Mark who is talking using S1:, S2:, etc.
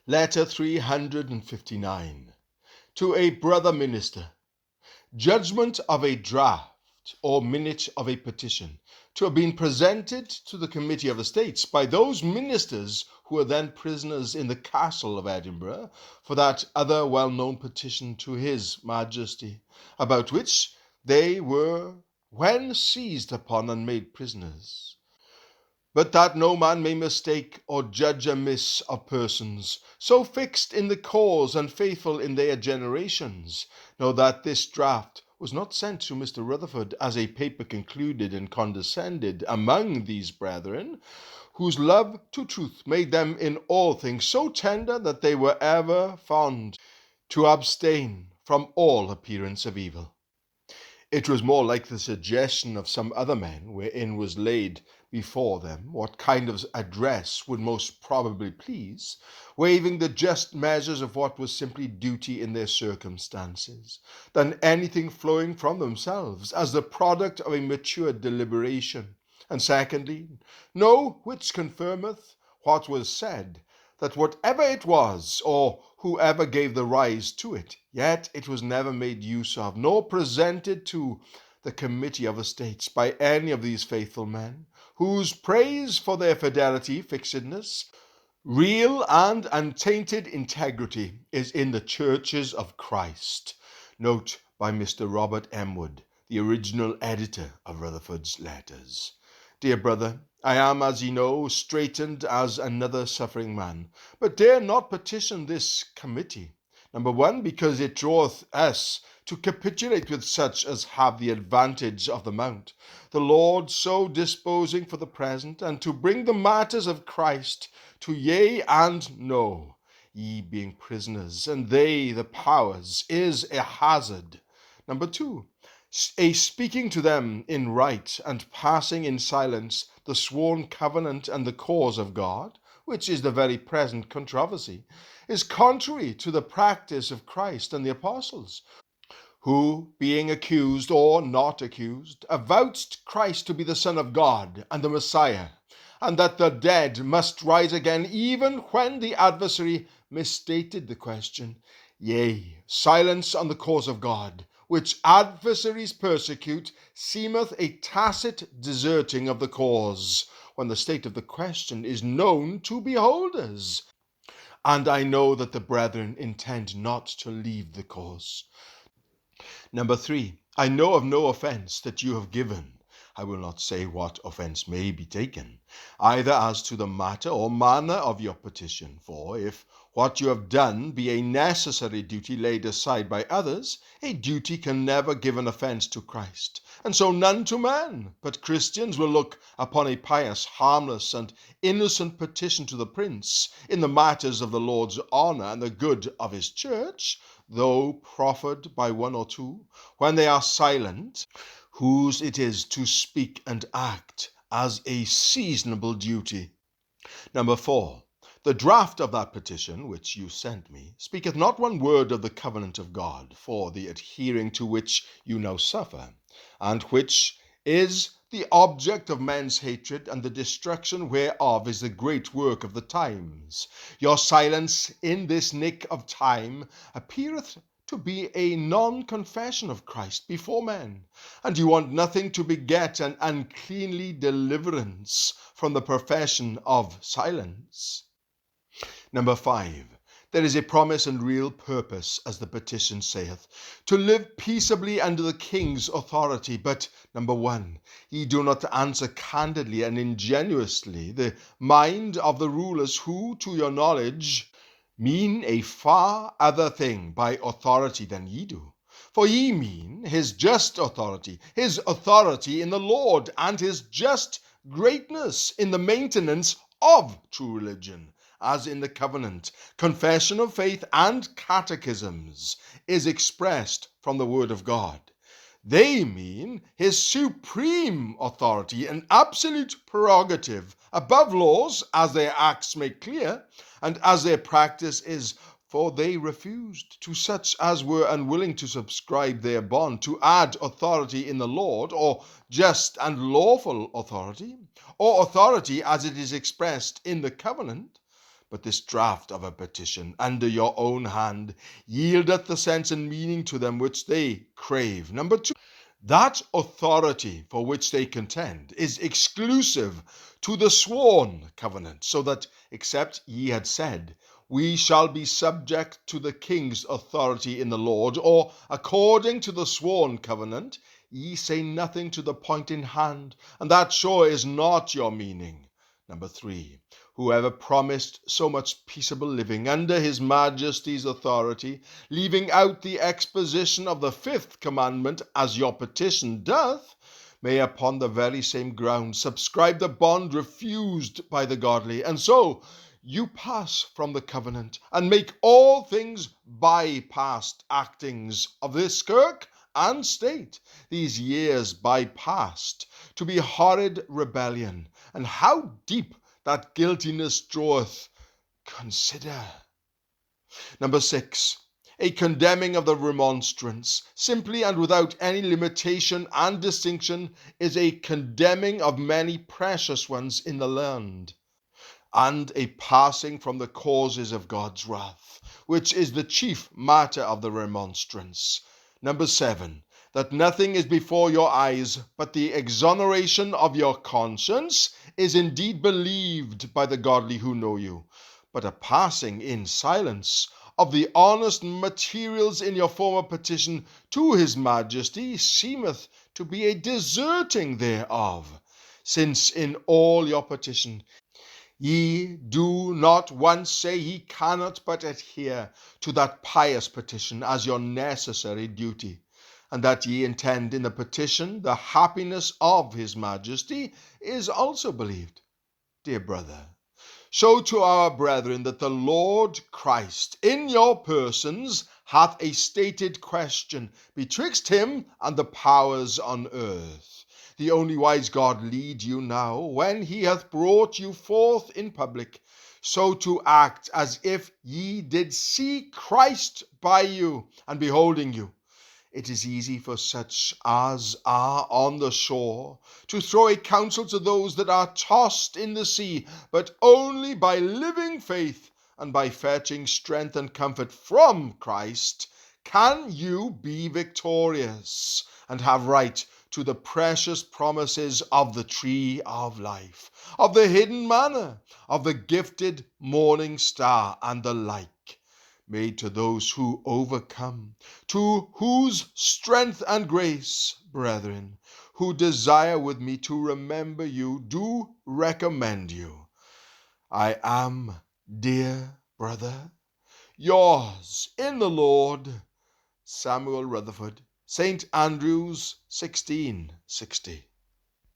S1: Letter 359. To a brother minister. Judgment of a draft or minute of a petition to have been presented to the Committee of Estates by those ministers who were then prisoners in the Castle of Edinburgh for that other well-known petition to His Majesty, about which they were when seized upon and made prisoners. But that no man may mistake or judge amiss of persons, so fixed in the cause and faithful in their generations, know that this draft was not sent to Mr. Rutherford as a paper concluded and condescended among these brethren, whose love to truth made them in all things so tender that they were ever fond to abstain from all appearance of evil. It was more like the suggestion of some other men, wherein was laid before them what kind of address would most probably please, waiving the just measures of what was simply duty in their circumstances, than anything flowing from themselves as the product of a mature deliberation. And secondly, know which confirmeth what was said, that whatever it was, or whoever gave the rise to it, yet it was never made use of, nor presented to the Committee of Estates by any of these faithful men, whose praise for their fidelity, fixedness, real and untainted integrity is in the churches of Christ. Note by Mr. Robert M. Wood, the original editor of Rutherford's letters. Dear brother, I am, as ye know, straitened as another suffering man, but dare not petition this committee. Number one, because it draweth us to capitulate with such as have the advantage of the mount, the Lord so disposing for the present, and to bring the matters of Christ to yea and no, ye being prisoners, and they the powers, is a hazard. Number two, a speaking to them in right and passing in silence the sworn covenant and the cause of God, which is the very present controversy, is contrary to the practice of Christ and the apostles, who, being accused or not accused, avouched Christ to be the Son of God and the Messiah, and that the dead must rise again even when the adversary misstated the question. Yea, silence on the cause of God, which adversaries persecute, seemeth a tacit deserting of the cause, when the state of the question is known to beholders. And I know that the brethren intend not to leave the cause. Number three, I know of no offense that you have given. I will not say what offense may be taken, either as to the matter or manner of your petition. For if what you have done be a necessary duty laid aside by others, a duty can never give an offense to Christ, and so none to man. But Christians will look upon a pious, harmless, and innocent petition to the Prince in the matters of the Lord's honour and the good of his church, though proffered by one or two, when they are silent, whose it is to speak and act as a seasonable duty. Number four, the draft of that petition which you sent me speaketh not one word of the covenant of God, for the adhering to which you now suffer, and which is the object of men's hatred, and the destruction whereof is the great work of the times. Your silence in this nick of time appeareth to be a non-confession of Christ before men, and you want nothing to beget an uncleanly deliverance from the profession of silence. Number five, there is a promise and real purpose, as the petition saith, to live peaceably under the king's authority. But, number one, ye do not answer candidly and ingenuously the mind of the rulers who, to your knowledge, mean a far other thing by authority than ye do. For ye mean his just authority, his authority in the Lord, and his just greatness in the maintenance of true religion, as in the covenant, confession of faith, and catechisms, is expressed from the word of God. They mean his supreme authority and absolute prerogative above laws, as their acts make clear, and as their practice is, for they refused to such as were unwilling to subscribe their bond to add authority in the Lord, or just and lawful authority, or authority as it is expressed in the covenant. But this draft of a petition under your own hand yieldeth the sense and meaning to them which they crave. Number 2, that authority for which they contend is exclusive to the sworn covenant, so that, except ye had said, we shall be subject to the king's authority in the Lord, or according to the sworn covenant, ye say nothing to the point in hand, and that sure is not your meaning. Number 3, whoever promised so much peaceable living under his majesty's authority, leaving out the exposition of the 5th commandment as your petition doth, may upon the very same ground subscribe the bond refused by the godly, and so you pass from the covenant, and make all things bypast actings of this kirk and state, these years bypast, to be horrid rebellion, and how deep that guiltiness draweth, consider. Number 6, a condemning of the remonstrance, simply and without any limitation and distinction, is a condemning of many precious ones in the land, and a passing from the causes of God's wrath, which is the chief matter of the remonstrance. Number 7, that nothing is before your eyes, but the exoneration of your conscience is indeed believed by the godly who know you, but a passing in silence of the honest materials in your former petition to his majesty seemeth to be a deserting thereof, since in all your petition ye do not once say he cannot but adhere to that pious petition as your necessary duty, and that ye intend in the petition the happiness of his majesty is also believed. Dear brother, show to our brethren that the Lord Christ in your persons hath a stated question betwixt him and the powers on earth. The only wise God lead you now, when he hath brought you forth in public, so to act as if ye did see Christ by you and beholding you. It is easy for such as are on the shore to throw a counsel to those that are tossed in the sea, but only by living faith and by fetching strength and comfort from Christ can you be victorious and have right to the precious promises of the tree of life, of the hidden manna, of the gifted morning star, and the like, made to those who overcome, to whose strength and grace, brethren, who desire with me to remember you, do recommend you. I am, dear brother, yours in the Lord, Samuel Rutherford, St. Andrews, 1660.